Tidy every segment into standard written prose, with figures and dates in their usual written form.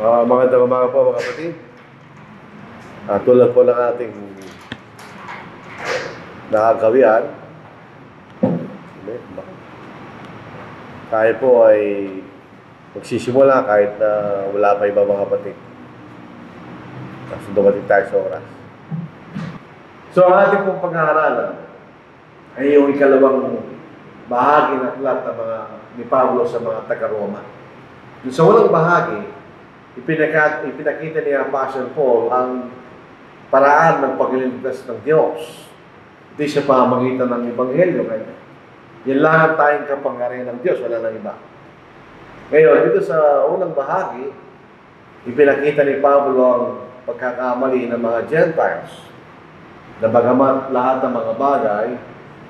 Magandang umaga po mga kapatid. Tulad po ng ating nakagawian, tayo po ay magsisimula kahit na wala pa iba mga kapatid. Kasi dumating tayo sa oras. So ang ating pong pag-aaralan ay yung ikalawang bahagi ng aklat ng mga ni Pablo sa mga taga-Roma. Sa unang bahagi, ipinakita ni Apostle Paul ang paraan ng pagliligtas ng Diyos. Hindi sa pamamagitan ng Ebanghelyo. Yan lang ang tayong kapangyarihan ng Diyos, wala nang iba. Ngayon, dito sa unang bahagi, ipinakita ni Pablo ang pagkakamali ng mga Gentiles na bagamat lahat ng mga bagay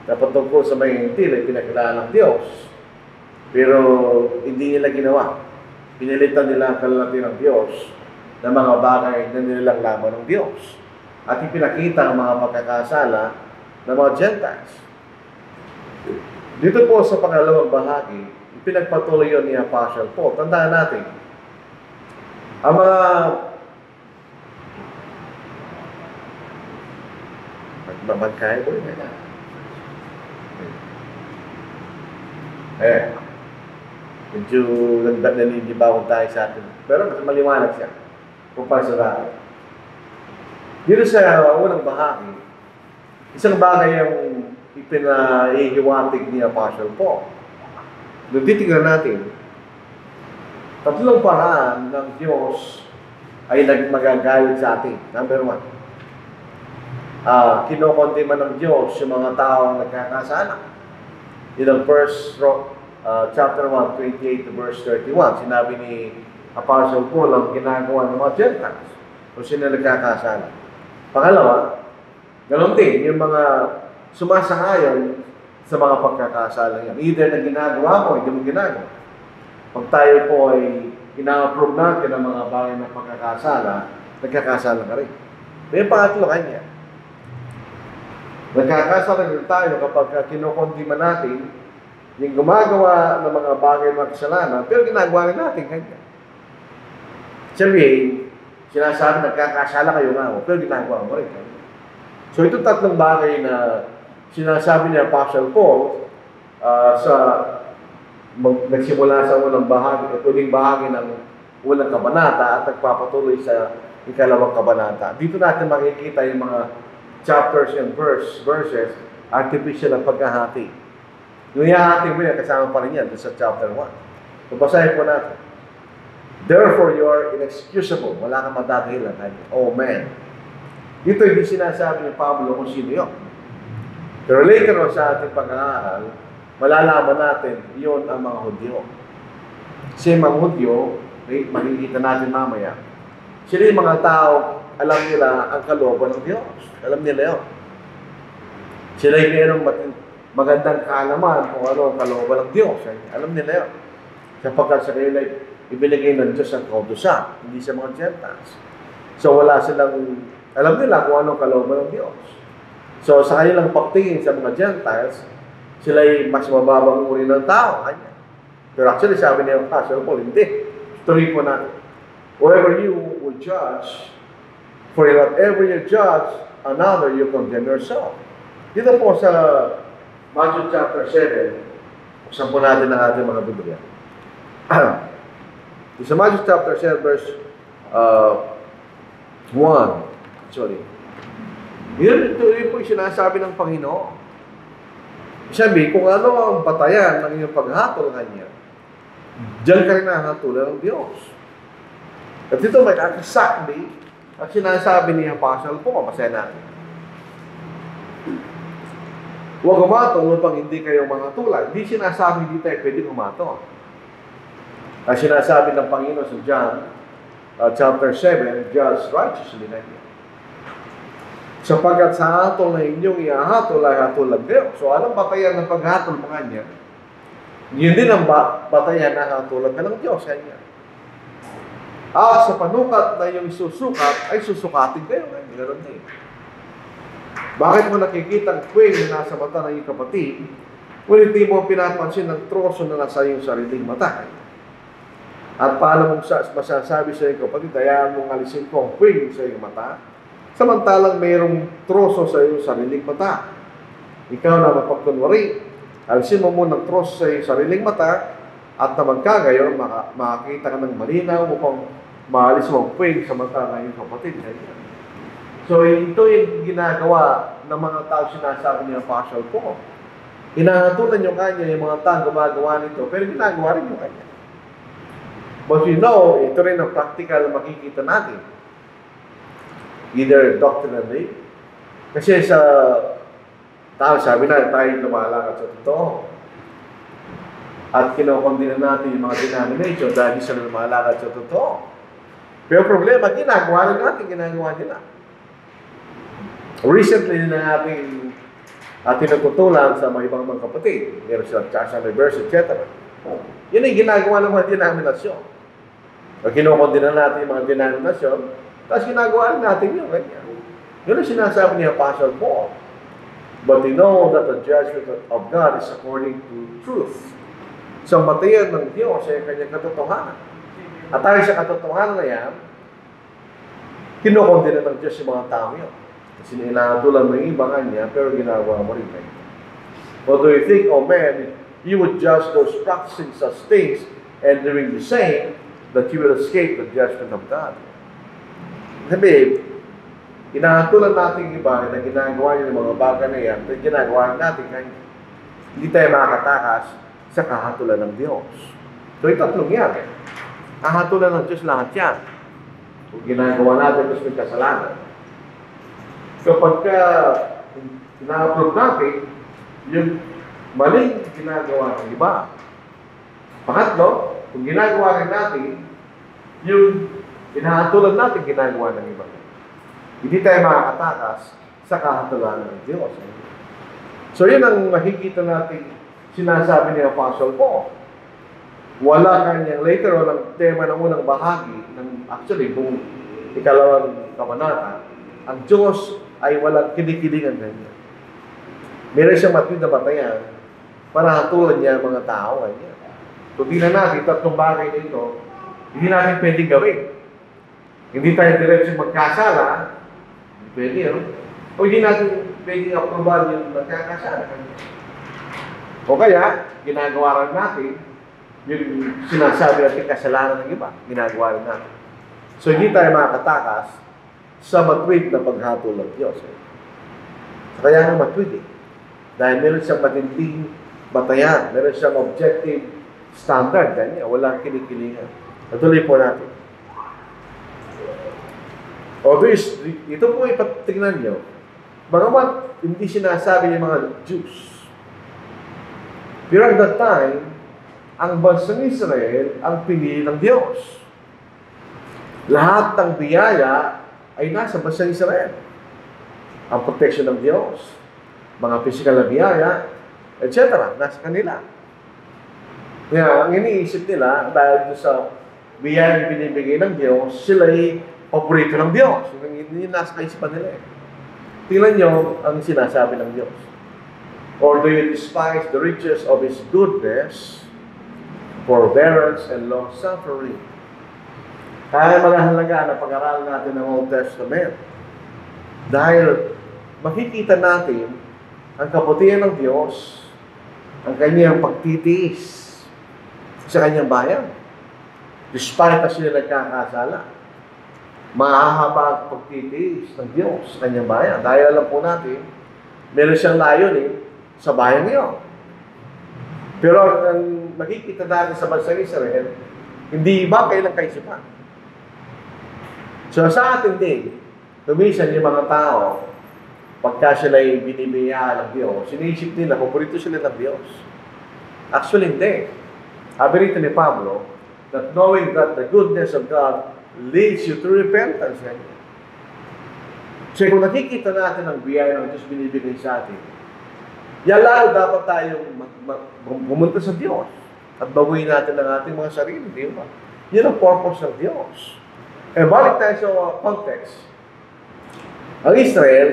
na patungkol sa mga hintil ay pinakilala ng Diyos, pero hindi nila ginawa. Pinilitan nila ang kalalaki ng Diyos na mga bagay na nilang laman ng Diyos. At ipinakita ang mga pagkakasala ng mga Gentiles. Dito po sa pangalawang bahagi, ipinagpatuloy yun ni Apostle Paul. Tandaan natin, ang mga magkaya po yun. Medyo naninibawan tayo sa atin. Pero mas maliwanag siya kumpara sa dati. Dito sa unang bahagi, isang bagay ang ipinahihiwatig ni Apostle Paul. Nung titignan natin, tatlong paraan ng Diyos ay nagmagagalit sa atin. Number one, kinokondima ng Diyos yung mga taong nagkakasala. Yun ang chapter 1, 28 to verse 31. Sinabi ni Apostle Paul ang ginagawa ng mga Gentiles kung sino nagkakasala. Pangalawa, ganoon din yung mga sumasangayon sa mga pagkakasala yan. Either na ginagawa mo, hindi mo ginagawa. Pag tayo po ay ina-approve natin ang mga bagay ng pagkakasala, nagkakasala ka rin. May pangatlo kanya. Nagkakasala rin tayo kapag kinukondima natin yung gumagawa ng mga bagay ng kasalanan, pero ginagawa rin natin kanya. Sabihin, sinasabi nagkakasala kayo nga, pero ginagawa mo rin kanya. So ito tatlong bagay na sinasabi ni Apostle Paul nagsimula sa unang bahagi, uling bahagi ng unang kabanata at nagpapatuloy sa ikalawang kabanata. Dito natin makikita yung mga chapters and verses, artificial ang pagkahati. Yung ihahati mo yan, kasama pa rin yan sa chapter 1. So, basahin po natin. Therefore, you are inexcusable. Wala kang madadahilan. Oh, man. Dito hindi sinasabi ni Pablo kung sino yun. Pero later on sa ating pag-aaral, malalaman natin, yun ang mga Hudyo. Kasi mga Hudyo, makikita natin mamaya, sila yung mga tao, alam nila ang kalooban ng Diyos. Alam nila yun. Sila yung mayroong magandang kaalaman kung ano ang kalooban ng Diyos. Alam nila yun. Sapagkat sa kanila, ibinigay ng Diyos ang kautusan, hindi sa mga Gentiles. So wala silang, alam nila kung ano ang kalooban ng Diyos. So sa kanilang pagtingin sa mga Gentiles, sila ay mas mababang uri ng tao. Pero actually sabi niya, Pastor Paul, hindi. Tuloy po natin. Whoever you will judge, for whatever you judge another, you condemn yourself. Dito po sa Matthew chapter 7, buksan po natin ang ating mga Biblia. Sa Matthew chapter 7, verse 1, sorry. Yun po yung sinasabi ng Panginoon. Sabi, kung ano ang batayan ng iyong paghatol kanya, diyan ka rin nahatulan ng Diyos. At dito may exactly at sinasabi ni Apostle Paul, masayan natin. Huwag umatong upang hindi kayo mga tulad. Hindi sinasabi dito ay pwede umatong. Ang sinasabi ng Panginoon sa John, chapter 7, judge righteously na niya. Sapagkat sa hatol na inyong iahatol ay hatulan kayo. So anong batayan ng paghatol mo kanya? Yun din ang batayan na hatulan ka ng Diyos. Sa panukat na yung susukat, ay susukatin kayo. Ganoon na yun. Bakit mo nakikita ang kweng na nasa mata ng iyong kapatid, ngunit di mo pinapansin ang troso na nasa iyong sariling mata? At paano mong masasabi sa iyong kapatid, hayaan mong alisin ko ang queen sa iyong mata, samantalang mayroong troso sa iyong sariling mata. Ikaw na mapagkunwari, alisin mo muna ang troso sa iyong sariling mata, at naman ka ngayon, makakita ka ng malinaw, mukhang maalis mo ang queen samantalang iyong kapatid. So, ito yung ginagawa ng mga tao sinasabi niya Apostle Paul. Hinahatulan yung kanya, yung mga tao gumagawa nito, pero ginagawa rin yung kanya. But you know, ito rin ang practical na makikita natin. Either doctrinally, kasi sa tao, sabi na, tayo lumalakad sa totoo. At kinokondina natin yung mga denomination dahil sa lumalakad sa totoo. Pero problema, ginagawa rin natin, ginagawa nila. Recently na natin tinututulan sa mga ibang mga kapatid. Meron silang Church Anniversary, etc. Yun ay ginagawa ng mga denominasyon. Pag kinukondina natin yung mga denominasyon, tapos ginagawa natin yun. Yun ang sinasabi ni Apostle Paul. But you know that the judgment of God is according to truth. So, batayan ng Diyos ay kanyang katotohanan. At tayo sa katotohanan na yan, kinukondina ng Diyos yung mga tao yun. Kasi ninatulan mo yung iba kanya, pero ginagawa mo rin kayo. But do you think, oh man, you would judge those practicing such things and doing the same, that you will escape the judgment of God? Sabi, inahatulan natin iba na ginagawa yung mga bagay na yan, at ginagawa natin kanya. Hindi tayo makakatakas sa kahatulan ng Diyos. So, ito tatlong yan. Kahatulan ng Diyos lahat yan. Kung ginagawa natin, mas may kasalanan. Kapag na-approve natin, yung maling ginagawa ng iba. Pangatlo, kung ginagawa rin natin, yung inahatulan natin ginagawa ng iba. Hindi tayo makakatakas sa kahatulan ng Diyos. So, yun ang makikita natin sinasabi ni Apostle Paul. Wala kanyang later on ang tema ng unang bahagi, actually, kung ikalawang kabanata, ang Diyos ay walang kinikilingan ganyan. Meron siyang matuwid na batayan para hatulan niya ang mga tao. Ganyan. So, tingnan natin, tatlong bagay nito, hindi natin pwedeng gawin. Hindi tayo diretso magkasala, hindi pwede, no? O hindi natin pwedeng aprobahan yung magkakasala. O kaya, ginagawa rin natin yung sinasabi natin kasalanan ng iba, ginagawa rin natin. So, hindi tayo makakatakas sa matwid na paghatol ng Diyos. Kaya nga matwid eh. Dahil meron siyang matinding batayan, meron siyang objective standard, ganyan, walang kinikilingan. Natuloy po natin. Ito po ipatignan nyo, bagamat hindi sinasabi ng mga Jews. Pero at that time, ang bansang Israel ang pinili ng Diyos. Lahat ng biyaya ay nasa bansang Israel. Ang protection ng Diyos, mga physical na biyaya, etc. nasa kanila. Kaya ang iniisip nila, dahil sa biyaya binibigay ng Diyos, sila ay paborito ng Diyos. Hindi nasa kaisipan nila eh. Tingnan nyo ang sinasabi ng Diyos. Or do you despise the riches of His goodness, forbearance, and long-suffering? Kaya malahalaga na pag-aralan natin ng Old Testament. Dahil makikita natin ang kabutihan ng Diyos, ang kanyang pagtitiis sa kanyang bayan. Despite na sila nagkakasala, mahahaba ang pagtitiis ng Diyos sa kanyang bayan. Dahil alam po natin, meron siyang layunin sa bayan niyo. Pero ang makikita natin sa bansang Israel, hindi iba kailang kaisipan. So sa atin din, tumisan yung mga tao, pagka sila ay binibiyaan ng Diyos, sinisip nila, paborito sila ng Diyos. Actually, hindi. Sabi rito ni Pablo, that knowing that the goodness of God leads you to repentance. So kung nakikita natin ang biyaya ng Diyos binibigay sa atin, yalaw dapat tayong pumunta sa Diyos at baguhin natin ang ating mga sarili, di ba? Yun ang purpose ng Diyos. Balik tayo sa context. Ang Israel,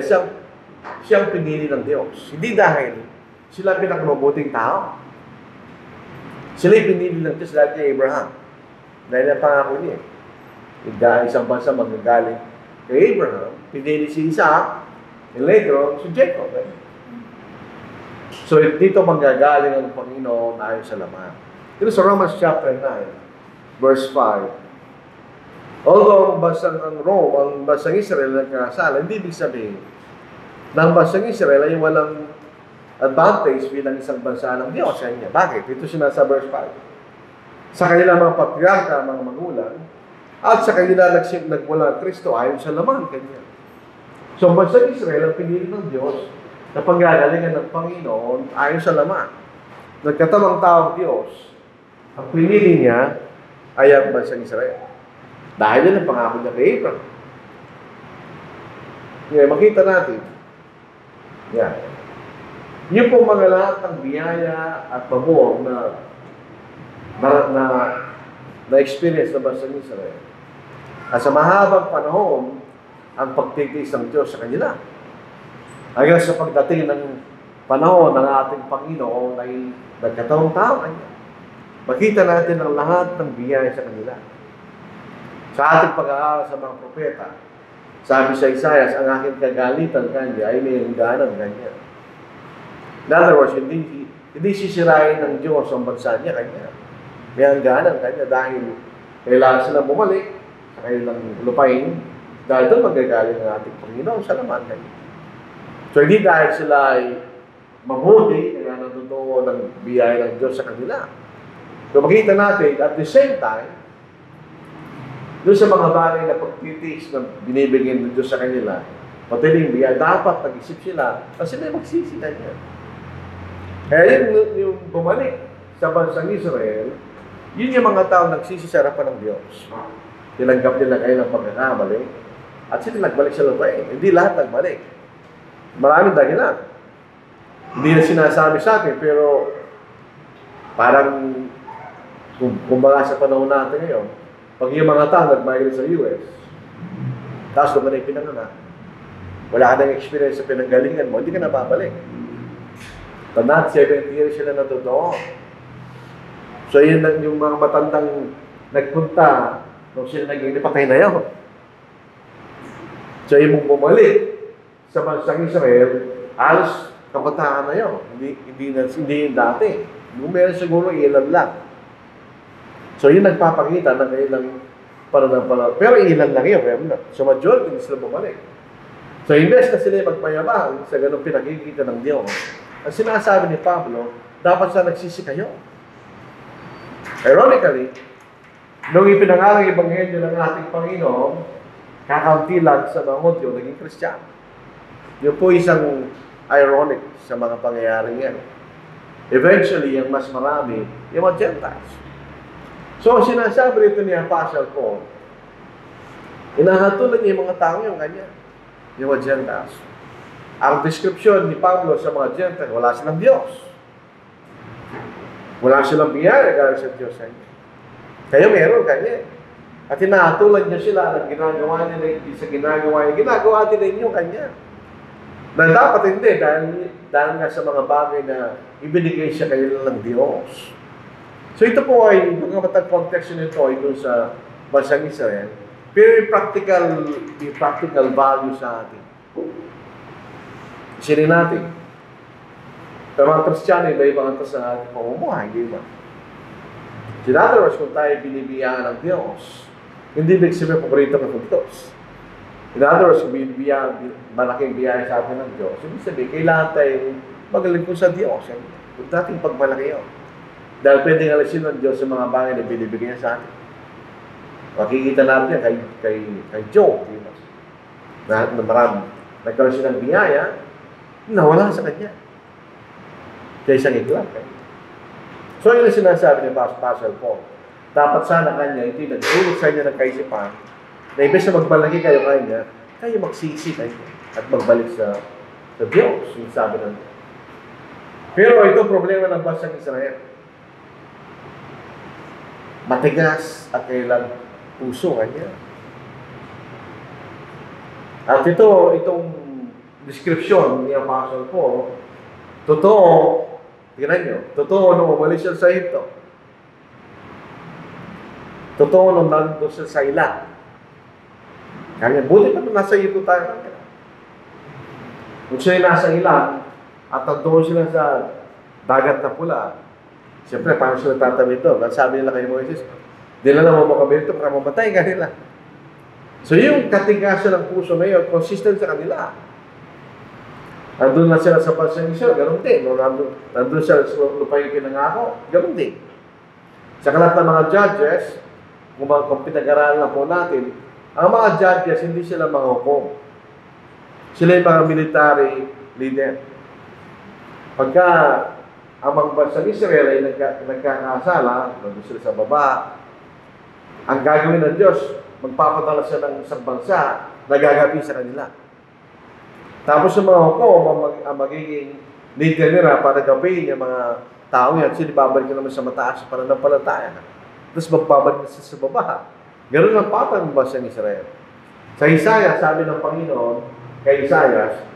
siyang pinili ng Diyos. Hindi dahil sila pinakamabuting tao. Sila pinili ng Diyos dahil kay Abraham. Dahil ang pangako niya. Isang bansa magagaling kay Abraham, pinili si Isaac, and later on, si Jacob. So, dito manggagaling ang Panginoon ayon sa laman. Ito sa Romans chapter 9, verse 5. Although ang bansang Rome, ang bansang Israel nagkakasala, hindi ibig sabihin na ang bansang Israel ay walang advantage bilang isang bansa ng Diyos sa inyo. Bakit? Ito sinasa verse 5. Sa kanilang mga patriarka, mga magulang, at sa kanila nagmula ang Kristo ayon sa laman kanya. So, ang bansang Israel ang pinili ng Diyos na panggagalingan ng Panginoon ayon sa laman. Nagkatamang taong Diyos, ang pinili niya ay ang bansang Israel. Dahil yan ang pangako niya kay Abraham. Ngayon, makita natin. Yan. Yung pong mga lahat ng biyaya at pabor na experience na bansang Israel. At sa mahabang panahon, ang pagtitiis ng Diyos sa kanila. Hanggang sa pagdating ng panahon ng ating Panginoon ay nagkataong tao kanya. Makita natin ang lahat ng biyaya sa kanila. Sa ating pag-aaral sa mga propeta, sabi sa Isaias, ang aking kagalitan kanya ay may hangganan kanya. In other words, hindi sisirain ng Diyos ang bansa niya kanya. May hangganan kanya dahil kailangan silang bumalik sa kanilang lupain dahil doon magagaling ang ating Panginoon sa laman kanya. So, hindi dahil sila ay mabuti, kaya natutuo ng biyaya ng Diyos sa kanila. So, makita natin, at the same time, doon sa mga bagay na pagtitiis na binibigyan ng Diyos sa kanila, pati rin biyaya, dapat nag-isip sila, kasi sila magsisi na niya. Kaya yung bumalik sa bansang Israel, yun yung mga tao nagsisi sa harapan ng Diyos. Tinanggap nila kayo ng pagkakamali, at sila nagbalik sa lupain. Hindi lahat nagbalik. Maraming dahilan. Hindi na sinasabi sa atin, pero parang kumbaga sa panahon natin ngayon, pag yung mga tao nag-migrate sa US, tapos kung na yung pinanganak, wala ka ng experience sa pinanggalingan mo, hindi ka na babalik. Tandaan, 70 years sila natutuo. So yun yung mga matandang nagpunta, nung sila naging patay na yun. So yung bumalik sa bansang Israel, halos kabataan na yun. Hindi yung dati. Nung meron siguro ilan lang. So yun nagpapakita ng ilang panahon. Pero ilan lang yun. So majority hindi sila bumalik. So imbes na sila magmayabang sa ganung pinakikita ng Diyos, ang sinasabi ni Pablo, dapat sa nagsisi kayo. Ironically, nung ipinangalang Ebanghelyo ng ating Panginoon, kakaunti lang sa mga Hudyo naging Kristiyano. Yun po isang ironic sa mga pangyayaring yan. Eventually, yung mas marami, yung mga Gentiles. So, sinasabi rito ni Apostle Paul, inahatulan niya yung mga tao yung kanya, yung mga Gentiles. Ang description ni Pablo sa mga Gentiles, wala silang Diyos. Wala silang biyaya galing sa Diyos sa inyo. Kaya meron kanya. At hinahatulan niya sila ng ginagawa nila sa ginagawa niya. Ginagawa din ninyo kanya. Na dapat hindi dahil nga sa mga bagay na ibinigay siya kanila ng Diyos. So ito po ay, mga matang context nito ay doon sa bansang Israel. Pero yung practical value sa atin. Isinin natin. Pero mga Kristiyano, iba-ibang ito sa ating pamumuhay, di ba? In other words, kung tayo binibiyaan ng Diyos, hindi ibig sabihin paborito ka ng Diyos. In other words, kung malaking biyaya sa atin ng Diyos, ibig sabihin, kailangan tayong maglingkod sa Diyos. Huwag natin pagmalaki yun. Dahil pwedeng alisin ng Diyos sa mga bagay na binibigyan sa atin. Makikita natin kay Job, di ba? Na marami, nagkaroon siya ng biyaya, nawala sa kanya. Kaya isang iglap. So, yun ang sinasabi ni Apostle Paul. Dapat sana kanya, hindi nagdulot sa inyo ng kaisipan, na ibig na magbalaki kayo kanya, kayo magsisi kayo at magbalik sa Diyos, yung sabi ng Diyos. Pero ito problema ng bansang Israel. Matigas at kailang puso kanya. At itong description ni Apostle Paul, totoo, tingnan nyo, totoo nung umalis siya sa Egypto. Totoo nung nandun siya sa ilan. Kaya buti pa nasa iyo tayo. Kung siya nasa ilan, at nandun sila sa dagat na pula, siyempre, paano sila tatawid doon? Sabi nila kay Moises, di na naman makabili ito para mamatay ka nila. So yung katigasan ng puso na yun, consistent sa kanila. Nandun na sila sa bansang Israel, ganun din. Nandun sila sa lupa yung pinangako, ganun din. Sa kalat ng mga judges, kung pinag-aralan na po natin, ang mga judges, hindi sila manghukom. Sila yung mga military leader. Pagka ang mga bansang Israel ay nagkakasala, nandun sila sa baba, ang gagawin ng Diyos, magpapadala siya ng isang bansa na gagapi sa kanila. Tapos yung mga hukom, ang magiging leader nila para gapihin yung mga tao yan, sila babalik naman sa mataas sa pananampalataya. Tapos magbabalik na siya sa baba. Ganun ang patang ng bansang Israel. Sa Isaiah, sabi ng Panginoon, kay Isaiah,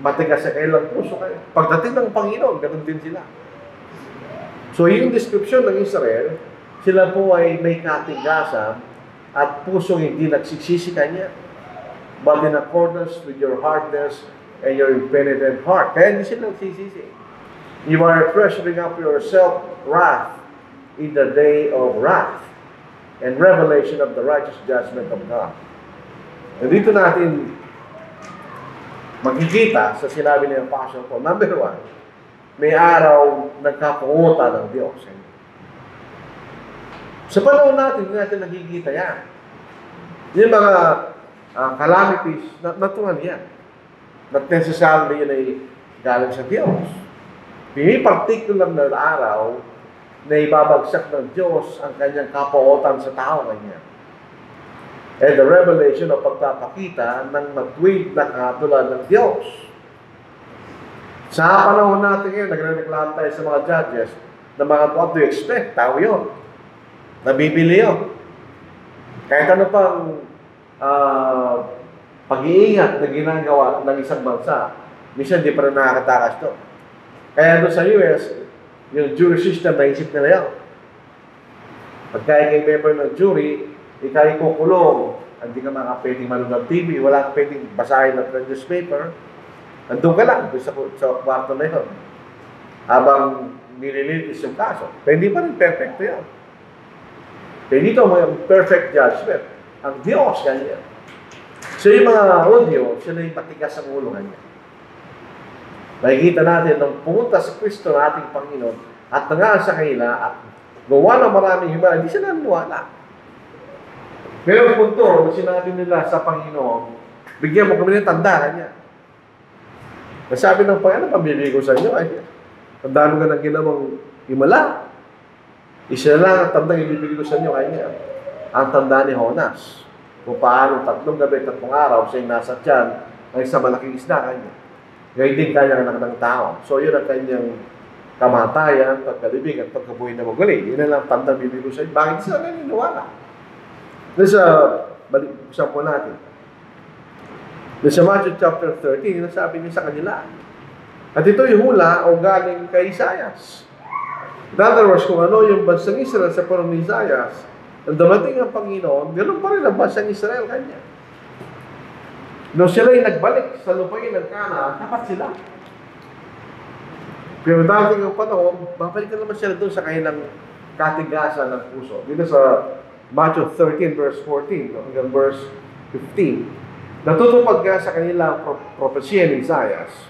matigas sa kailang puso kayo. Pagdating ng Panginoon, ganun din sila. So yung description ng Israel, sila po ay may katigasan at pusong hindi nagsisisi kanya. But in accordance with your hardness and your impenitent heart. Kaya hindi sila nagsisisi. You are treasuring up yourself wrath in the day of wrath and revelation of the righteous judgment of God. And dito natin makikita sa sinabi ng Apostle Paul, number 1, may araw nagkapungutan ng Diyos. Sa panahon natin, hindi natin nakikita yan. Yung mga calamities, natural yan. Not necessarily yun ay galing sa Diyos. May particular na araw na ibabagsak ng Diyos ang kanyang kapuotan sa tao kanya. And the revelation o pagpapakita ng matwid na katulad ng Diyos. Sa panahon natin ngayon, nagre-reklamo tayo sa mga judges na mga what do you expect? Tao yun. Nabibili yun. Kahit ano pang pag-iingat na ginagawa ng isang bansa, minsan di pa rin nakakatakas to. Kaya doon sa US, yung jury system, naisip nila yan. Pagka ikay member ng jury, ikay kukulong, hindi ka pwedeng manood ng TV, wala ka pwedeng basahin ng newspaper, nandun ka lang sa kwarto na yun. Habang nililitis yung kaso. Pero hindi pa rin perfecto yan. Pero dito may perfect judgment. Ang Diyos ganyan. So yung mga audio, sila yung patigas ang ulo ganyan. Nakikita natin nung pumunta si Kristo na ating Panginoon at nangaan sa kanila at gawa ng maraming himala, hindi sila naniwala. Pero ang punto, nung sinabi nila sa Panginoon, bigyan mo kami ng tanda kanya. Nasabi ng Panginoon, pamili ko sa inyo, ay, tandaan mo ka ng ginawang himala. Isa lang ang tandang ibibigay ko sa inyo kanya. Ang tanda ni Jonas. Kung paano 3 gabi, 3 araw, siya'y nasa tiyan ng isang malaking isda kanya. Ngayon din kanya anak ng tao. So yun ang kanyang kamatayan, pagkalibing at pagkabuhay na maguli. Yun ang tandang ibibigay ko sa inyo. Bakit sila naniniwala? Nasa, balik-usan po natin. Nasa Matthew chapter 13, nasabi niya sa kanila. At ito yung hula o galing kay Isaias. In other words, kung ano yung bansang Israel sa panahon ni Isaias, nang dumating ang Panginoon, ganoon pa rin ang bansang Israel kanya. Nung sila'y nagbalik sa lupain ng Canaan, dapat sila. Pero dating ang panahon, babalik na naman sila doon sa kanilang katigasan ng puso. Dito sa Matthew 13 verse 14 hanggang verse 15. Natutupad nga sa kanilang propesya ni Isaias.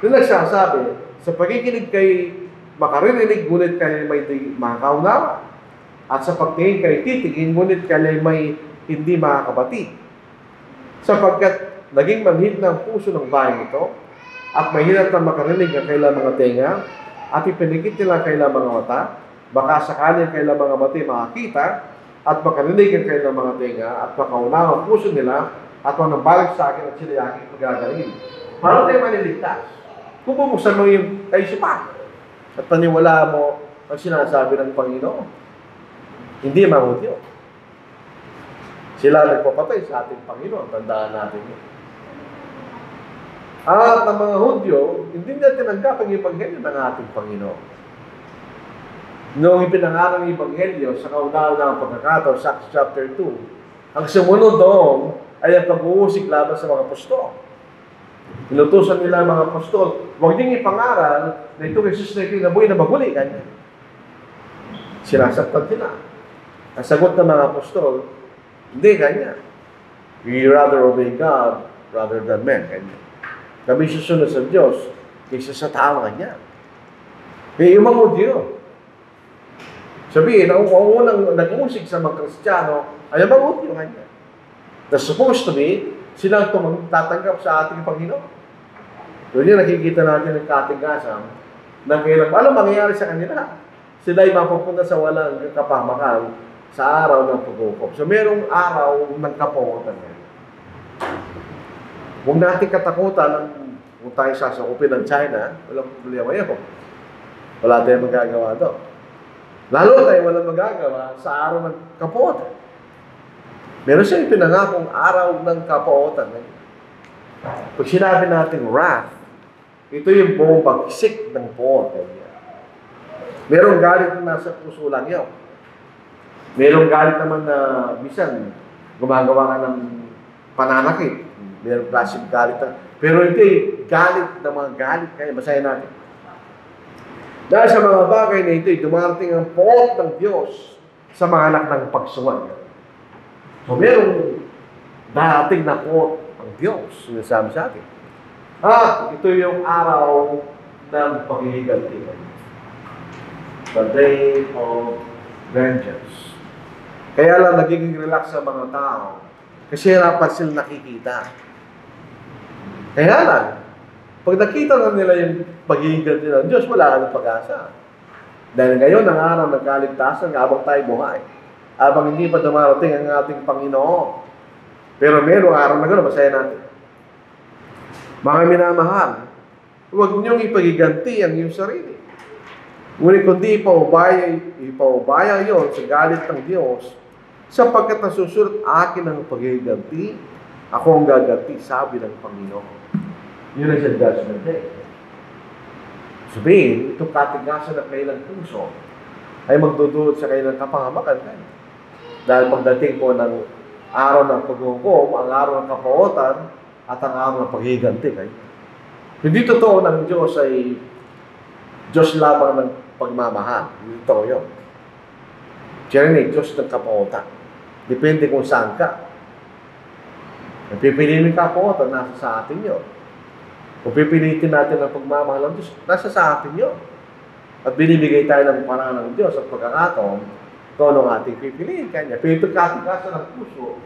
Doon nagsasabi, sa pagkikinig kay makarinig, ngunit kayo may makakaunawa. At sa pagtingin kay titigin, ngunit kayo may hindi makakabati. Sapagkat naging manhid ng puso ng bahay ito, at mahirap na makarinig ang kailang mga tenga, at ipinikit nila kailang mga mata, baka sakaling kailang mga mata makakita, at makarinig ang kailang mga tenga, at makaunawa ang puso nila, at manambalik sa akin at sila aking pagagaling. Paano tayo maniligtas? Kung bubuksan mo yung kaisipan, at paniwala mo ang sinasabi ng Panginoon, hindi mahudyo. Sila nagpapatay sa ating Panginoon, tandaan natin yun. At ang mga Hudyo, hindi nila tinanggap ang ipagganyan ng ating Panginoon. Noong ipinangaral ng Ebanghelyo sa kauna-unahang pagkakataon sa Acts chapter 2, ang sumunod doon ay ang pag-uusig laban sa mga apostol. Inutusan nila ang mga apostol, huwag niyong ipangaral na itong Jesus na ito na buhay na maguli. Kanya. Sinasaktan sila. Ang sagot ng mga apostol, hindi, kanya. We rather obey God rather than men. Kanya. Kami susunod sa Diyos kaysa sa tao kanya. Kaya yung mga Hudyo, sabihin, ang unang nag-usig sa mga Kristiyano ay ang mga Hudyo kanya. That's supposed to be, silang tatanggap sa ating Panginoon. Doon yung nakikita natin ng katigasan na kailang, alam mangyayari sa kanila. Sila ay mapupunta sa walang kapahamakan sa araw ng paghukom. So, merong araw ng kapahutan. Huwag natin katakutan kung tayo sasakupin ng China, walang problema yun. Wala tayong magagawa doon. Lalo tayo walang magagawa sa araw ng kapahutan. Meron siyang pinangakong araw ng kapahutan. Pag sinabi natin wrath, ito yung buong pagsik ng poot. Merong galit na nasa puso lang yun. Merong galit naman na bisan gumagawa ka ng pananakit. Merong klaseng galit na. Pero ito yung galit na mga galit. Kaya basahin natin. Dahil sa mga bagay na ito, dumarating ang poot ng Diyos sa mga anak ng pagsuwan. So merong darating na poot ang Diyos. Sinasabi sa atin. Ito yung araw ng paghihiganti. The day of vengeance. Kaya lang nagiging relax sa mga tao kasi dapat sila nakikita. Kaya lang, pag nakita na nila yung paghihiganti ng Diyos, wala ng pag-asa. Dahil ngayon, ang araw ng kaligtasan, habang tayo buhay, habang hindi pa dumarating ang ating Panginoon. Pero merong araw na gano'n, basahin natin. Mga minamahal, huwag niyong ipagiganti ang iyong sarili. Ngunit kundi ipaubaya yon sa galit ng Diyos, sapagkat nasusunod akin ang pagiganti, ako ang gaganti, sabi ng Panginoon. Yun ang sa judgment day. Sabihin, itong katigasan ng kailang puso ay magdudulot sa kailang kapahamakan. Dahil pagdating po ng araw ng paghukom, ang araw ng kapahutan, at ang araw ng paghihiganti. Hindi totoo ng Diyos ay Diyos lamang ng pagmamahal. Hindi totoo yun. Siya rin ay Diyos ng kapahutan. Depende kung saan ka. Kung pipiliin ka kapahutan, nasa sa atin yun. Kung pipilitin natin ang pagmamahal ng Diyos, nasa sa atin yun. At binibigay tayo ng paraan ng Diyos at pagkakataon kung anong ating pipiliin kanya. Pero ito katikasan ng puso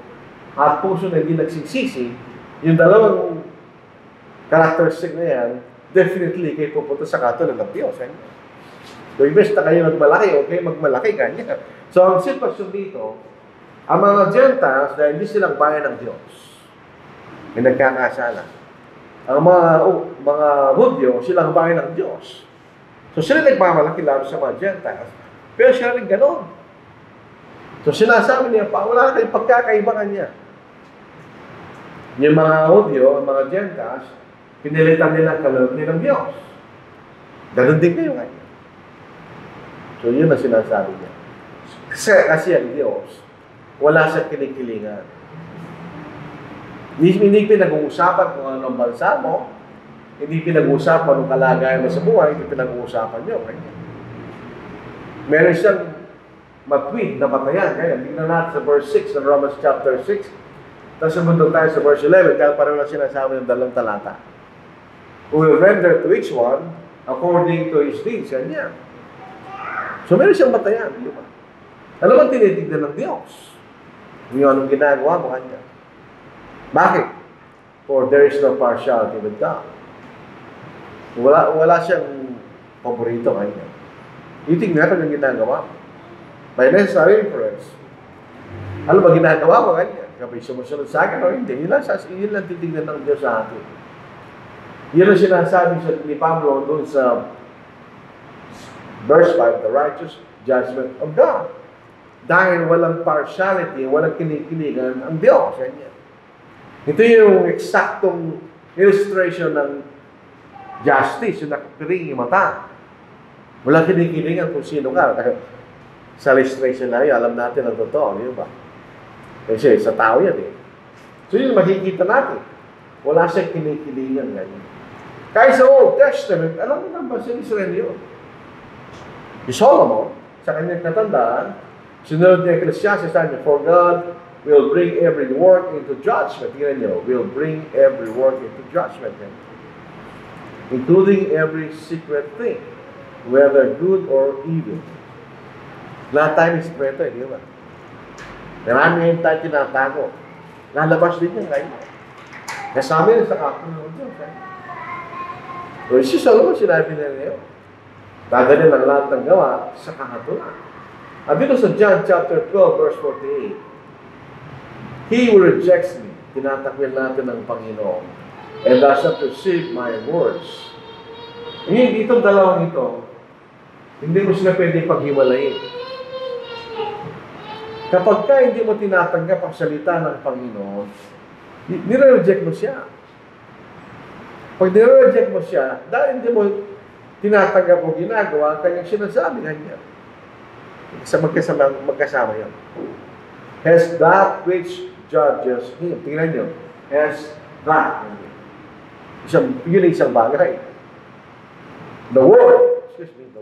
at puso na hindi nagsisisi, yung dalawang characteristic na yan, definitely kayo pupunta sa katulad ng Diyos. So, imbes na kayo magmalaki, okay, magmalaki kanya. So, ang sitwasyon dito, ang mga Gentiles, dahil hindi silang bayan ng Diyos, ay nagkakasala. Ang mga Hudyo, silang bayan ng Diyos. So, sila nagmamalaki lalo sa mga Gentiles, pero sila rin gano'n. So, sinasabi niya, wala kayong pagkakaibangan niya. Yung mga Hudyo, ang mga Gentiles, pinilitan nila ang kaloob nilang Diyos. Ganon din kayo ngayon. So, yun ang sinasabi niya. Kasi ang Diyos, wala sa kinikilingan. Hindi pinag-uusapan kung ano ang bansa mo, hindi pinag-uusapan kung kalagayan mo sa buhay, hindi pinag-uusapan niyo. Meron siyang matweet na batayan. Kaya, tingnan natin sa verse 6 ng Romans chapter 6. Tapos sumunod tayo sa verse 11, kaya pareho na sinasabi ng dalawang talata. Who will render to each one according to his deeds. Kanya. So meron siyang batayan. Di ba? Ano bang tinitignan ng Diyos? Yung anong ginagawa mo kanya. Bakit? For there is no partiality with God. Wala siyang paborito kanya. Itignan natin yung ginagawa. By necessary inference. Ano ba ginagawa mo kanya? Kapag sumusunod sa akin o hindi, yun lang titignan ng Diyos sa atin. Yun ang sinasabi ni Pablo doon sa verse 5, the righteous judgment of God. Dahil walang partiality, walang kinikiligan ang Diyos. Ito yung eksaktong illustration ng justice, yung nakapiring mata. Walang kinikilingan kung sino ka. Sa registration na yun, alam natin ang totoo, di ba? Kasi sa tao yan eh. So yun, makikita natin. Wala siyang kinikilingan ganyan. Kahit sa Old Testament, alam mo naman sa Israel yun. Si Solomon, sa kanyang katandaan, sinunod niya Ecclesiastes, sabi niya, for God will bring every work into judgment. Tingnan niyo, will bring every work into judgment. Including every secret thing, whether good or evil. Lahat tayo ng sikreto, di ba? Marami ngayon tayo tinatago. Lalabas din yan kayo. Kasama yun sa kapunod ng Diyos. So, si Solomon, sinabi na niyo, daganin ang lahat ng gawa sa kahatulan. At dito sa John chapter 12, verse 48, he who rejects me, tinatakwil natin ng Panginoon, and does not receive my words. Ngayon, itong dalawang ito, hindi mo sila pwede paghimalayin. Kapag ka hindi mo tinatanggap ang salita ng Panginoon, nire-reject mo siya. Pag nire-reject mo siya, dahil hindi mo tinatanggap o ginagawa ang kanyang sinasabi kanya. Sa magkasama yun. Has that which judges him. Tingnan nyo. Has that. Yun isang bagay. The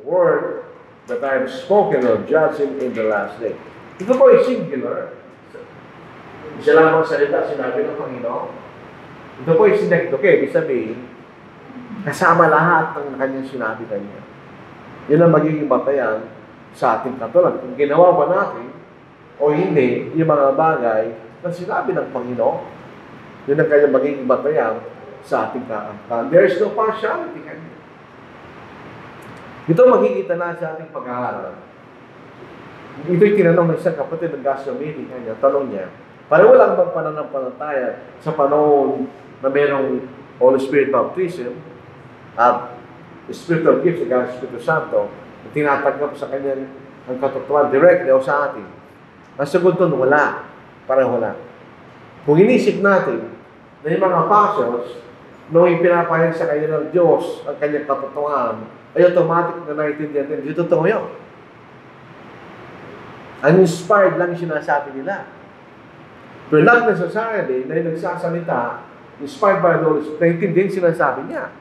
word that I have spoken of judge him in the last day. Ito po ay singular. Isa lamang salita sinabi ng Panginoon. Ito po ay sinekdoke. Ibig sabihin, kasama lahat ng kanyang sinabi kanya. Yun ang magiging batayan sa ating katulad. Kung ginawa ba natin o hindi, yung mga bagay na sinabi ng Panginoon, yun ang kanyang magiging batayan sa ating katulad. There is no partiality kanya. Ito makikita na sa ating pag-aaral. Ito'y tinanong ng isang kapatid ng gospel meeting kanya. Tanong niya, pareho lang bang pananampalataya sa panahon na merong Holy Spirit baptism at spiritual gifts sa Espiritu Santo na tinatanggap sa kanyang ang katotohanan directly o sa atin? Ang sagot doon, wala. Pareho lang. Kung inisip natin na yung mga apostles, nung ipinapahayag sa kanya ng Diyos ang kanyang katotohanan, ay automatic na naiintindihan din. Dito totoo yun. Uninspired lang yung sinasabi nila. Pero not necessarily na yung nagsasalita, inspired by the Holy Spirit, naiintindihan yung sinasabi niya.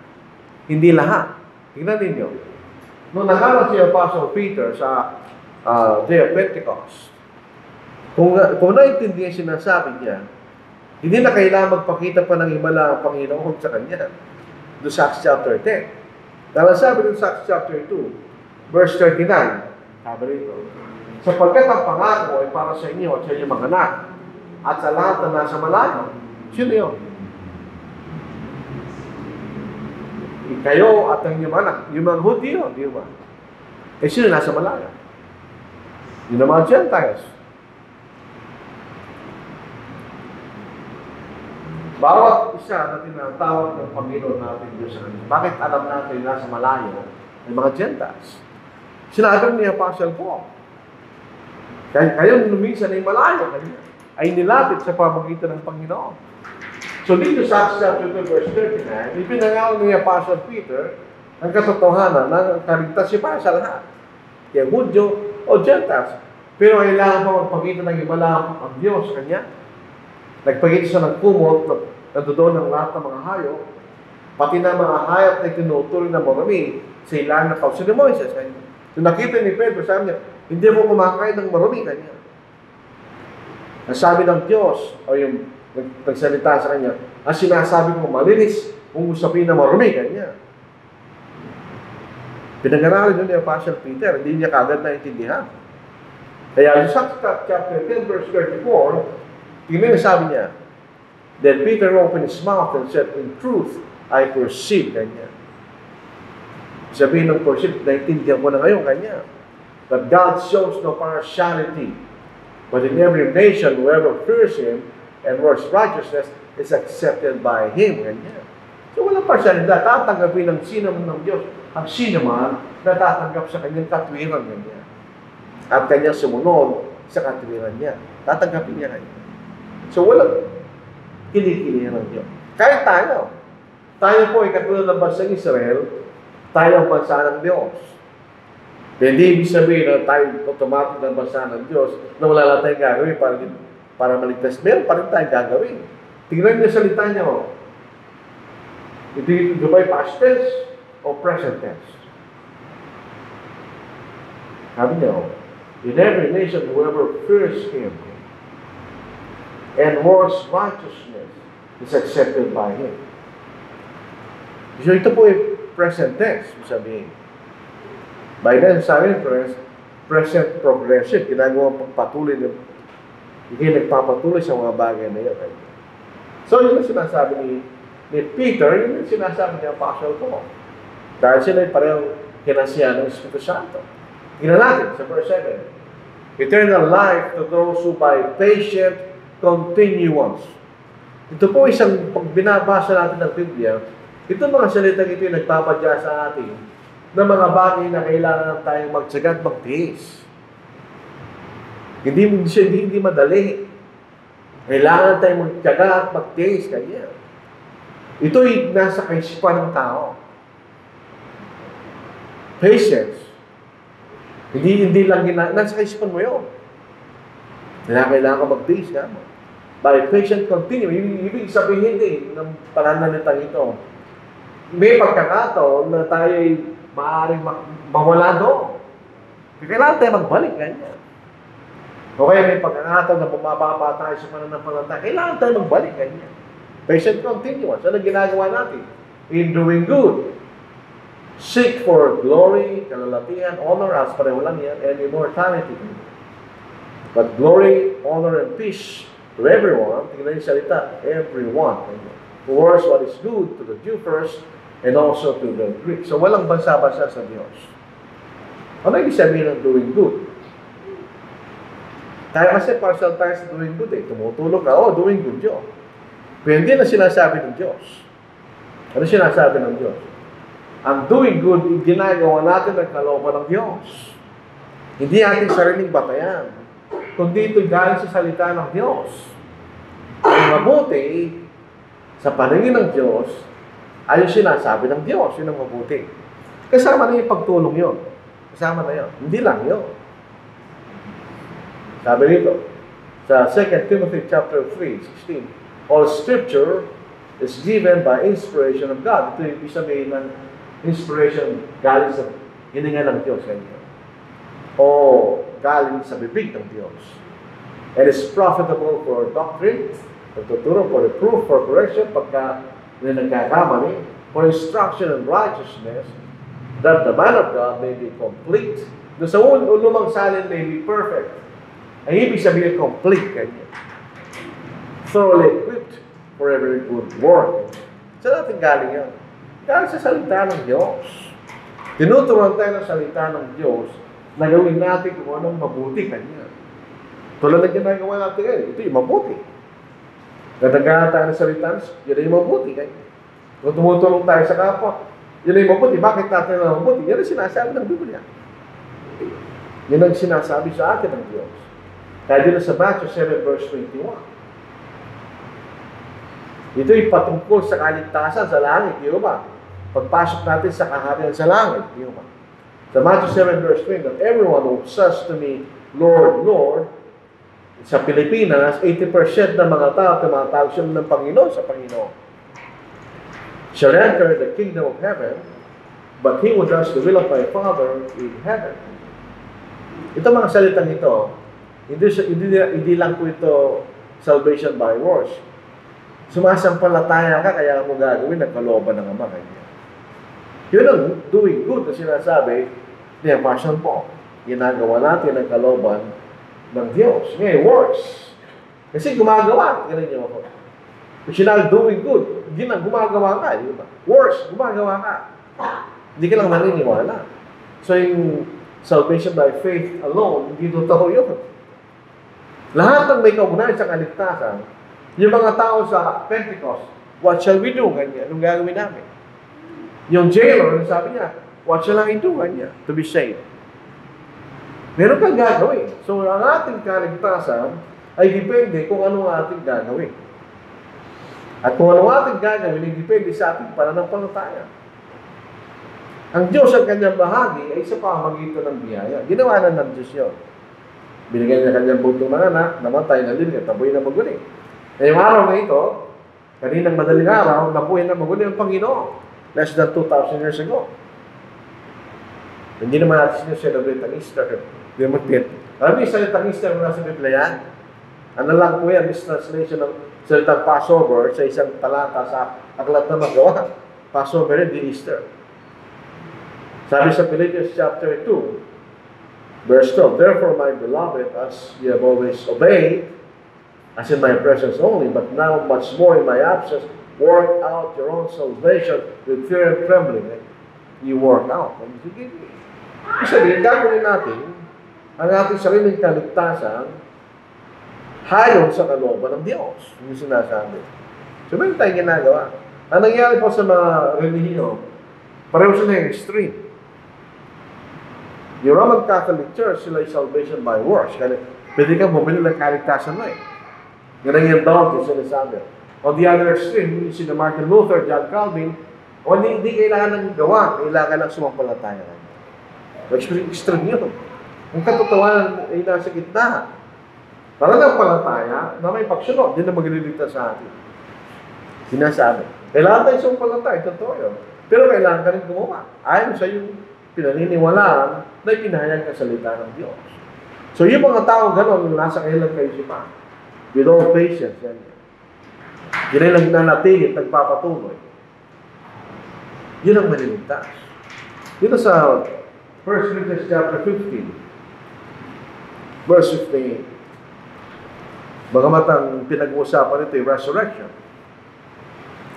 Hindi lahat. Tingnan ninyo. Nung nakalat si Apostle Peter sa Day of Pentecost, kung naiintindihan yung sinasabi niya, hindi na kailangan magpakita pa ng himala ang Panginoon sa kanya. Doon sa Acts chapter 10. Dahil sabi doon sa Acts chapter 2, verse 39, sabi rito, sapagkat ang pangako ay para sa inyo at sa inyong mga anak at sa lahat na nasa malayo. Sino yun? Kayo at ang inyong anak. Yung mga Hudyo, di ba? Eh sino nasa malayo? Yung mga Gentiles. Bawat isa na tinatawag ng Panginoon natin Diyos sa kanya. Bakit alam natin nasa malayo ng mga Gentiles? Sinabi ni Apostle Paul. Kayo minsan ay malayo kanya, ay nilapit sa pamagitan ng Panginoon. So dito sa Acts chapter 2 verse 39, ipinangalan ni Apostle Peter ang katotohanan ng kaligtas siya para sa lahat. Kaya Hudyo o Gentiles. Pero kailangan pa magpakita ng himala ang Diyos kanya. Nagpakita siya ng kumot na doon ng lahat ng mga hayop, pati na mga hayop na tinutuloy na marami sa ilang na kauso ni Moises. So nakita ni Pedro, sabi niya, hindi mo kumakain ng marami kanya. Ang sabi ng Diyos, o yung nagsalita sa kanya, ang sinasabi ko, malinis kung usapin na marami kanya. Pinag-aralan yun ni Apostle Peter, hindi niya kagad naintindihan. Kaya sa chapter 10 verse 34, tingnan niya sabi niya, then Peter opened his mouth and said, in truth, I perceive kanya. Sabihin ng perceive, naintindihan ko na ngayon kanya. That God shows no partiality, but in every nation, whoever fears Him and works righteousness is accepted by Him. Ganyan. So walang partiality. Tatanggapin ng sino man ng Diyos ang sino man na tatanggap sa kanyang katwiran. Ganyan. At kanyang sumunod sa katwiran niya. Tatanggapin niya ganyan. So walang kinikilihan ng Diyos. Kahit tayo po ay katulad ng bansang Israel, tayo ang bansa ng Diyos. Hindi ibig sabihin na tayo automatic na basa ng Diyos na wala lang tayong gagawin para maligtas. Meron pa rin tayong gagawin. Tingnan niyo salita niya, oh. Ito ba past tense o present tense? Sabi niya, oh, in every nation, whoever fears Him and works righteousness is accepted by Him. So ito po ay present tense, sabihin. By then, sa akin, present progressive, ginagawa pagpatuloy, hindi nagpapatuloy sa mga bagay na yun. So, yun ang sinasabi ni Peter, yun ang sinasabi ni Apostle Paul. Dahil sila ay parehong kinasiya ng Espiritu Santo. Tingnan natin sa verse 7. Eternal life to those who by patient continuance. Ito po isang pag binabasa natin ng Biblia, ito mga salita ito yung nagpapadya sa atin ng mga bagay na kailangan tayong magtsaga at magtiis. Hindi madali. Kailangan tayong magtsaga at magtiis. Kaya ito'y nasa kaisipan ng tao. Patience. Hindi lang nasa kaisipan mo yun. Kailangan ka magtiis ka mo. By patient continue, ibig sabihin din ng pananalitang ito, may pagkakataon na tayo'y maaaring mawala doon. Kailangan tayo magbalik, ganyan. O kaya may pagkakataon na bumababa tayo sa pananampalataya, kailangan tayo magbalik, ganyan. Patient continuance. Ano ginagawa natin? In doing good. Seek for glory, kalalatian, honor, as pareho lang yan, and immortality. But glory, honor, and peace to everyone, tingnan yung salita, everyone. Who works what is good to the Jew first, and also to the Greek. So, walang bansa-bansa sa Diyos. Ano ibig sabihin ng doing good? Tayo kasi partial tayo sa doing good eh. Tumutulog ka, doing good yun. Pero hindi na sinasabi ng Diyos. Ano sinasabi ng Diyos? Ang doing good, ginagawa natin ng kalooban ng Diyos. Hindi ating sariling batayan. Kundi ito galing sa salita ng Diyos. Ang mabuti, sa paningin ng Diyos, ay yung sinasabi ng Diyos, yun ang mabuti. Kasama na yung pagtulong yun. Kasama na yun. Hindi lang yun. Sabi nito, sa 2 Timothy chapter 3:16, all Scripture is given by inspiration of God. Ito yung ibig sabihin ng inspiration galing sa hininga ng Diyos. O galing sa bibig ng Diyos. And is profitable for doctrine, pagtuturo, for reproof, for correction, pagka nagkakamali, for instruction in righteousness, that the man of God may be complete. Doon sa ulumang salin may be perfect. Ang ibig sabihin complete kanya. Thoroughly equipped for every good work. Saan natin galing yan? Galing sa salita ng Diyos. Tinuturuan tayo ng salita ng Diyos na gawin natin kung anong mabuti kanya. Tulad na ginagawa natin ngayon, ito yung mabuti. Nadagana tayo ng salita, yun ay mabuti kanya. Kung tumutulong tayo sa kapwa, yun ay mabuti. Bakit natin na mabuti? Yan ang sinasabi ng Biblia. Yan ang sinasabi sa atin ng Diyos. Kaya dito sa Matthew 7 verse 21. Ito'y patungkol sa kaligtasan sa langit, di ba? Pagpasok natin sa kaharian sa langit, di ba? Sa Matthew 7 verse 20, that everyone who says to me, Lord, Lord, sa Pilipinas, 80% ng mga tao, tumatawag sila ng Panginoon sa Panginoon, shall enter the kingdom of heaven, but he who does the will of my Father in heaven. Ito mga salitang ito, hindi lang po ito salvation by works. Sumasampalataya ka, kaya mo gagawin, nagkalooban ng Ama kanya. Yun ang doing good na sinasabi ni Apostle Paul. Ginagawa natin ang kalooban ng Diyos. Ngayon, works. Kasi gumagawa. Ganun niyo ako. If you're not doing good, hindi lang gumagawa ka. Di ba? Works, gumagawa ka. Hindi ka lang naniniwala. So yung salvation by faith alone, hindi totoo yun. Lahat ng may kaunahan sa kaligtasan, yung mga tao sa Pentecost, what shall we do? Ganyan, anong gagawin namin? Yung jailer, sabi niya, what shall I do? Ganyan, to be saved. Meron kang gagawin. So, ang ating kaligtasan ay depende kung ano ang ating gagawin. At kung ano ang ating gagawin, ay depende sa ating pananampalataya. Ang Diyos ang kanyang bahagi ay sa pamamagitan ng biyaya. Ginawa na ng Diyos yun. Binigay niya kanyang buntong mga anak, namatay na din, taboy na maguling. Ngayong araw na ito, kaninang madaling araw, nabuhay na maguling ang Panginoon. Less than 2,000 years ago. Hindi naman natin siya-celebrate ang Easter. Hindi magpit. Alam niyo, salitang Easter mula sa Biblia, ano lang po yan, mistranslation ng salitang Passover sa isang talata sa Aklat na Magawa. Passover and the Easter. Sabi sa Philippians chapter 2, verse 12, "Therefore, my beloved, as ye have always obeyed, as in my presence only, but now much more in my absence, work out your own salvation with fear and trembling." You work out. Kasi gagawin natin ang ating sariling kaligtasan hayon sa kalooban ng Diyos. Yung sinasabi. So, meron tayong ginagawa. Ang nangyari po sa mga relihiyon, pareho sila yung extreme. Yung Roman Catholic Church, sila yung salvation by works. Kaya pwede kang bumili ng kaligtasan mo eh. Ganun yung doubt yung sinasabi. On the other extreme, si Martin Luther, John Calvin, o hindi kailangan ng gawa, kailangan ng sumampalataya. Extreme yun. Ang katotohanan ay nasa gitna. Talagang palataya na may pagsunod, hindi na magliligtas sa atin. Sinasabi. Kailangan tayo sumampalataya, totoo yun. Pero kailangan ka rin gumawa. Ayon sa yung pinaniniwalaan na ipinahayag ka salita ng Diyos. So yung mga tao gano'n, nasa kailang kaisipan. With all patience. Yan ay nagnanatili, nagpapatuloy. Yun ang maliligtas. Dito sa 1 Corinthians chapter 15, verse 15, bagamat ang pinag-uusapan ito ay resurrection.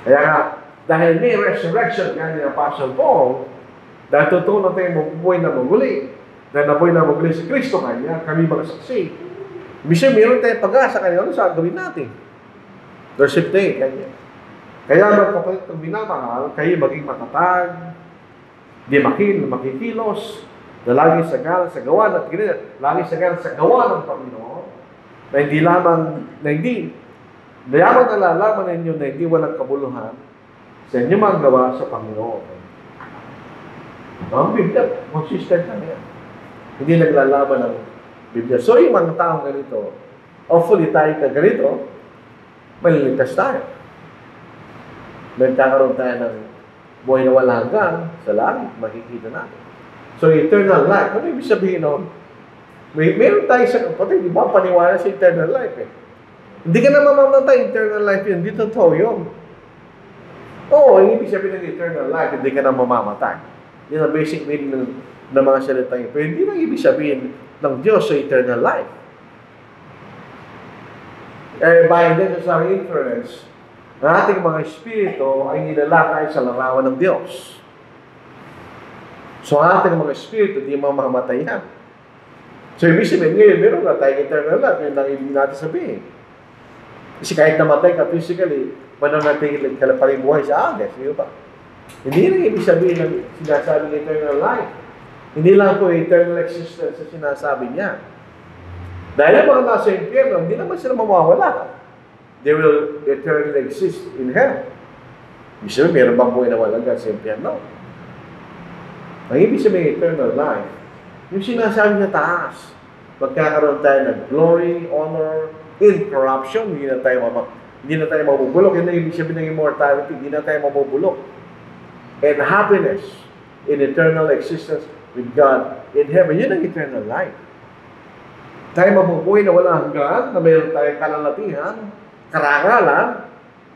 Kaya nga, dahil may resurrection nga ni Apostle Paul, dahil totoo na tayo mabubuhay na maguli, dahil nabuhay na maguli si Kristo kanya, kami mga saksi. Ibig meron tayong pag-asa kanya, ano sa gawin natin? Verse 15, kanya. Kaya mga kapatid ng minamahal, kayo maging matatag, di makikilos, na lagi sagala sa gawa at lagi sagala sa gawa ng Panginoon, na hindi lamang, lamang nalalaman ninyo na hindi walang kabuluhan sa inyong mga gawa sa Panginoon. Ang Biblia, consistent na yan. Hindi naglalaban ng Biblia. So yung mga taong ganito, hopefully tayo ka ganito, maliligtas tayo. Nagkakaroon tayo ng buhay na walang hanggan sa langit, makikita natin. So eternal life, ano ibig sabihin nun? Meron tayo sa kapatid, di ba paniwala sa eternal life eh. Hindi ka na mamamatay, eternal life yun. Hindi totoo yun. Oo, yung ibig sabihin ng eternal life, hindi ka na mamamatay. Yan ang basic meaning ng mga salita yun. Pero hindi lang ibig sabihin ng Diyos sa eternal life. By necessary inference, ang ating mga espiritu ay nilalakay sa larawan ng Diyos. So ang ating mga espiritu, di mamamatay yan. So ibig sabihin, ngayon, meron na tayong eternal life. Yun lang ibig natin sabihin. Kasi kahit namatay ka physically, mananatiling ka pa rin buhay sa Hades. Di ba? Hindi lang ibig sabihin ng sinasabi ng eternal life. Hindi lang po eternal existence sa sinasabi niya. Dahil yung mga nasa impyerno, hindi naman sila mawawala. They will eternally exist in hell. Ibig sabihin, meron bang buhay na walang sa impyerno? Ang ibig sabihin eternal life, yung sinasabi niya taas, magkakaroon tayo ng glory, honor, incorruption, hindi na tayo mabubulok. Yun ang ibig sabihin ng immortality, hindi na tayo mabubulok. And happiness in eternal existence with God in heaven. Yun ang eternal life. Tayo mabubuhay na wala hanggan, na mayroon tayong kalalatihan, karangalan,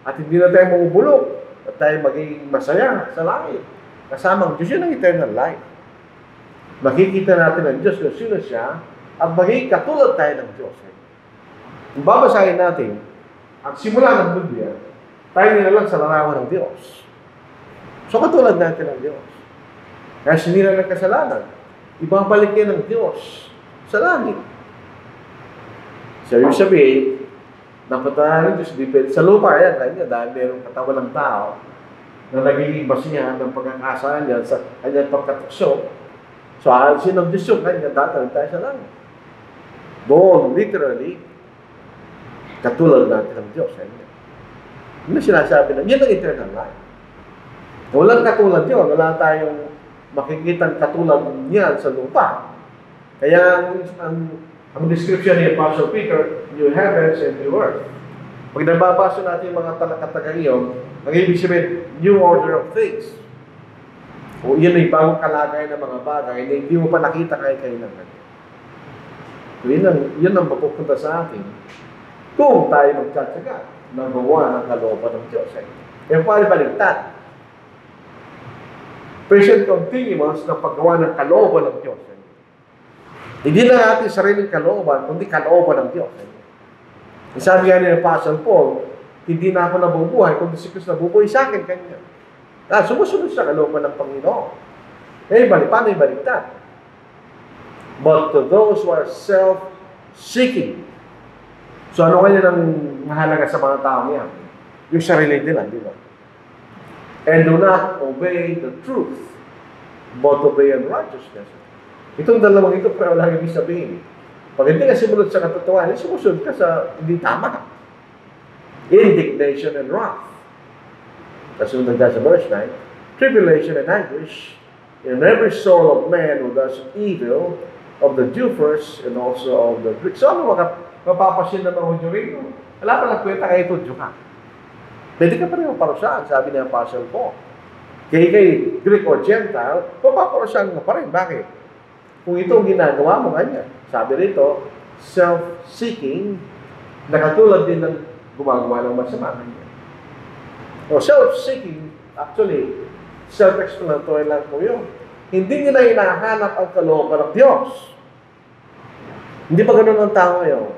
at hindi na tayo mabubulok, at tayo magiging masaya sa langit. Kasamang Diyos, yun ang eternal life. Makikita natin ang Diyos kung sino siya, at magiging katulad tayo ng Diyos. Kung babasahin natin, at simula ng Biblia, tayo nilalang sa larawan ng Diyos. So katulad natin ng Diyos. Kaya sinira ng kasalanan, ibabalik yan ng Diyos sa langit. So yung sabihin, napatahan ng Diyos, depende sa lupa yan, dahil mayroong katawan ng tao na nagiging basihan ng pagkakasahan niya sa kanyang pagkatukso. So alisin ng Diyos yung kanya, datalan tayo sa langit. Doon, literally, katulad natin ng Diyos. Yun ang sinasabi na, yun ang eternal life. Walang katulad yun. Wala tayong makikita katulad niyan sa lupa. Kaya ang description ni Apostle Peter, new heavens and new earth. Pag nababasa natin yung mga katagayon, ang ibig sabihin, new order of things. O yun ay bagong kalagay ng mga bagay na hindi mo pa nakita kahit kailangan. So yun ang mapupunta sa atin kung tayo magtsatsaga na gumawa ng kalooban ng Diyos. Kaya paano baligtad? Present continuous na paggawa ng kalooban ng Diyos. Hindi na natin sariling kalooban, kundi kalooban ng Diyos. Sabi nga ni Apostle Paul, hindi na ako nabubuhay, kundi si Kristo nabubuhay sa akin kanya. Sumusunod sa kalooban ng Panginoon. Paano ibaliktad? But to those who are self-seeking. So ano kanya nang mahalaga sa mga tao niya? Yung sarili nila, di ba? And do not obey the truth, but obey unrighteousness. Itong dalawang ito, pero wala ibig sabihin. Pag hindi ka sumunod sa katotohanan, sumusunod ka sa hindi tama. Indignation and wrath. Kasunod na sa verse 9, tribulation and anguish in every soul of man who does evil, of the Jew first, and also of the Greek. So ano mapapasin ng mga Hudyo rito? Wala pa lang kwenta kayo ito, Diyo ka. Pwede ka pa rin maparusaan, sabi ni Apostle Paul. Kay Greek or Gentile, mapaparusaan mo pa rin. Bakit? Kung itong ginagawa mo, ganyan. Sabi rito, self-seeking, nakatulad din ng gumagawa ng masama. O self-seeking, actually, self-explanatory lang po yun. Hindi nila hinahanap ang kalooban ng Diyos. Hindi pa ganun ang tao ngayon.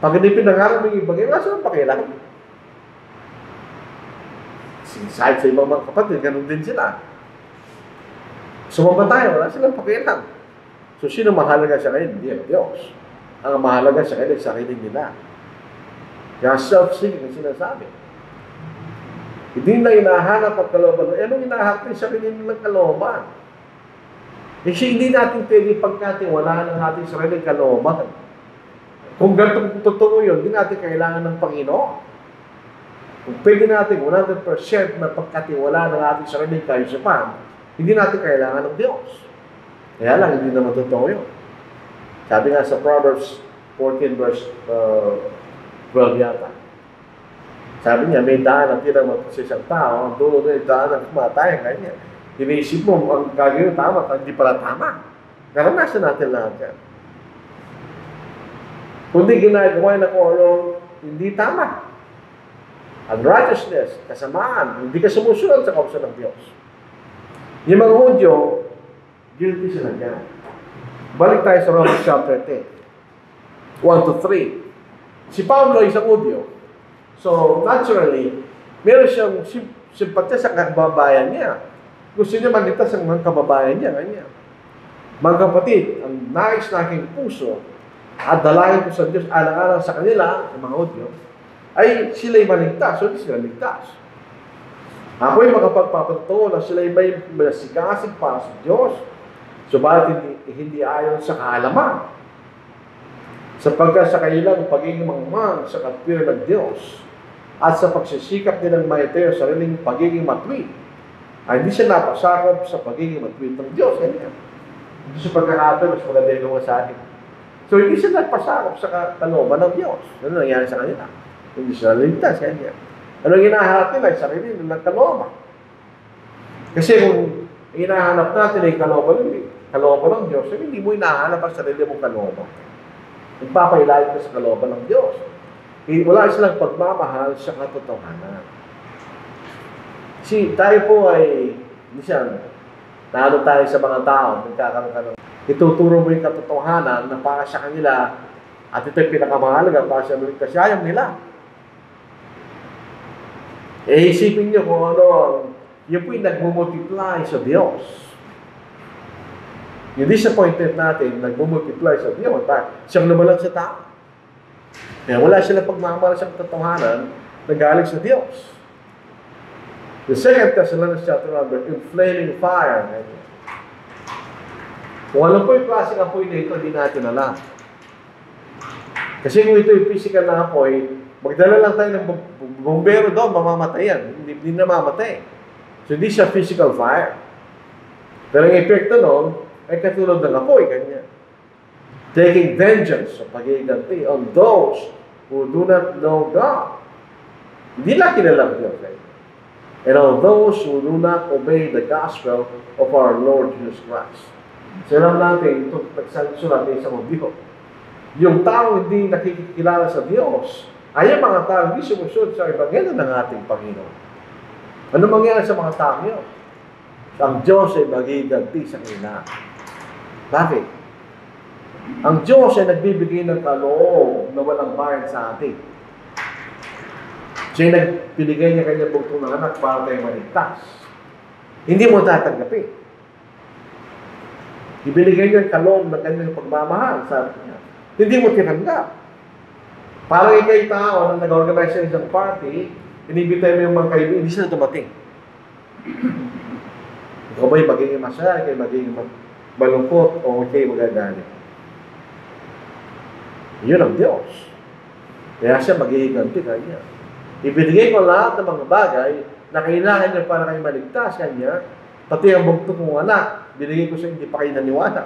Pag hindi pinangarap ng ibang, wala silang pakialam. Kahit sa ibang mga kapatid, ganun din sila. Sumabatay, wala silang pakialam. So, sino mahalaga sa kanila? Hindi ang Diyos. Ang mahalaga sa kanila, sarili nila. Kaya self-seeking ang sinasabi. Hindi na hinahanap ang kalooban. Anong hinahanap din sa kanila ng kalooban? Kasi hindi natin pwede pagkatiwalaan ang ating sariling kalooban. Kung ganitong totoo yun, hindi natin kailangan ng Panginoon. Kung pwede natin 100% na pagkatiwalaan ng ating sariling kaisipan, hindi natin kailangan ng Diyos. Kaya lang, hindi naman totoo yun. Sabi nga sa Proverbs 14 verse 12 yata. Sabi niya, may daan ang tinang sa isang tao, ang dulo na yung daan ang kumatayan kanya. Iniisip mo, ang gagawin tama, hindi pala tama. Naranasan natin lahat yan. Kundi ginagawa na kung ano, hindi tama. Unrighteousness, kasamaan, hindi ka sumusunod sa kausan ng Diyos. Yung mga Hudyo, guilty sila dyan. Balik tayo sa Romans chapter 10. 1-3. Si Pablo ay isang Hudyo. So, naturally, meron siyang simpatya sa kababayan niya. Gusto niya maligtas ang mga kababayan niya. Ganyan. Mga kapatid, ang nais na aking puso at dalangin ko sa Diyos alang-alang sa kanila, ang mga Hudyo, ay sila'y maligtas. So, hindi sila ligtas. Ako'y makapagpapatuto na sila'y may masigasig para sa Diyos. Subalit hindi ayon sa kaalaman. Sapagkat sa kanilang pagiging mangmang sa katwiran ng Diyos at sa pagsisikap nilang maiteo sa sariling pagiging matwid, ay hindi siya napasakop sa pagiging matwid ng Diyos. Hindi siya pagkakataon, mas maganda yung sa akin. So, hindi siya nagpasakop sa kalooban ng Diyos. Ano nangyari sa kanila? Hindi siya naligtas. Ano hinahanap nila? Sarili nilang kalooban. Kasi kung hinahanap natin ay kalooban ng Diyos, hindi mo hinahanap ang sarili mong kalooban. Nagpapailalim ka sa kalooban ng Diyos. Wala silang pagmamahal sa katotohanan. Kasi tayo po ay, minsan, nalo tayo sa mga tao, nagkakaroon ka ng, ituturo mo yung katotohanan na para sa kanila, at ito yung pinakamahalaga para sa mga kasi ayaw nila. Isipin nyo kung ano, yun po yung nagmumultiply sa Diyos. Yung disappointed natin, nagmumultiply sa Diyos. Siyang lumalang sa tao. Kaya wala silang pagmamahal sa katotohanan na galing sa Diyos. The 2 Thessalonians chapter 1, inflaming fire. Kung alam po yung klaseng apoy na ito, hindi natin alam. Kasi kung ito yung physical na apoy, magdala lang tayo ng bombero doon, mamamatay yan. Hindi na mamatay. So, hindi siya physical fire. Pero ang epekto nun, ay katulad ng apoy, kanya. Taking vengeance, so pag-iiganti, on those who do not know God. Hindi lang kilalang Diyos. And on those who do not obey the gospel of our Lord Jesus Christ. So alam natin, ito nagsulat sa mga Diyos. Yung tao hindi nakikilala sa Diyos, ay yung mga tao hindi sumusunod sa Ebanghelyo ng ating Panginoon. Ano mangyayari sa mga tao yun? Ang Diyos ay magiganti sa kanila. Bakit? Ang Diyos ay nagbibigay ng kaloob na walang bayad sa atin. Siya nagpinigay niya kanyang bugtong ng anak para tayo maligtas. Hindi mo tatanggapin. Ibinigay niya ang kaloob ng kanyang pagmamahal, sabi niya. Hindi mo tinanggap. Parang ikay tao na nag-organize sa isang party, inibitay mo yung mga kaibigan, hindi sila dumating. Ikaw ba'y magiging masaya, kayo magiging malungkot, o kayo magagalit? Yun ang Diyos. Kaya siya magiganti kanya. Ibinigay ko lahat ng mga bagay na kailangan niya para kayo maligtas kanya, pati ang bugtong kong anak, binigay ko sa hindi pa kayo naniwala.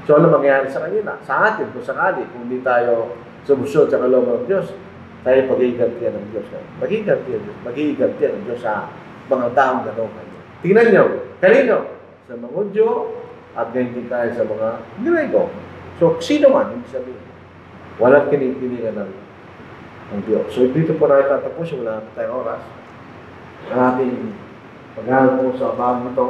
So ano mangyayari sa kanila? Sa atin, kung sakali, kung hindi tayo sumusunod sa kalooban ng Diyos, tayo pag-iigantihan ng Diyos. Mag-iigantihan ng Diyos sa mga taong gano'n kanya. Tingnan niyo, kanino? Sa mga Hudyo at ganyan din tayo sa mga Grego. So, sino man, hindi sabihin. Walang kinikilingan ng Diyos. So, dito po natin tatapos. Wala na tayong oras. Ang ating pag-aaral po sa bago ito.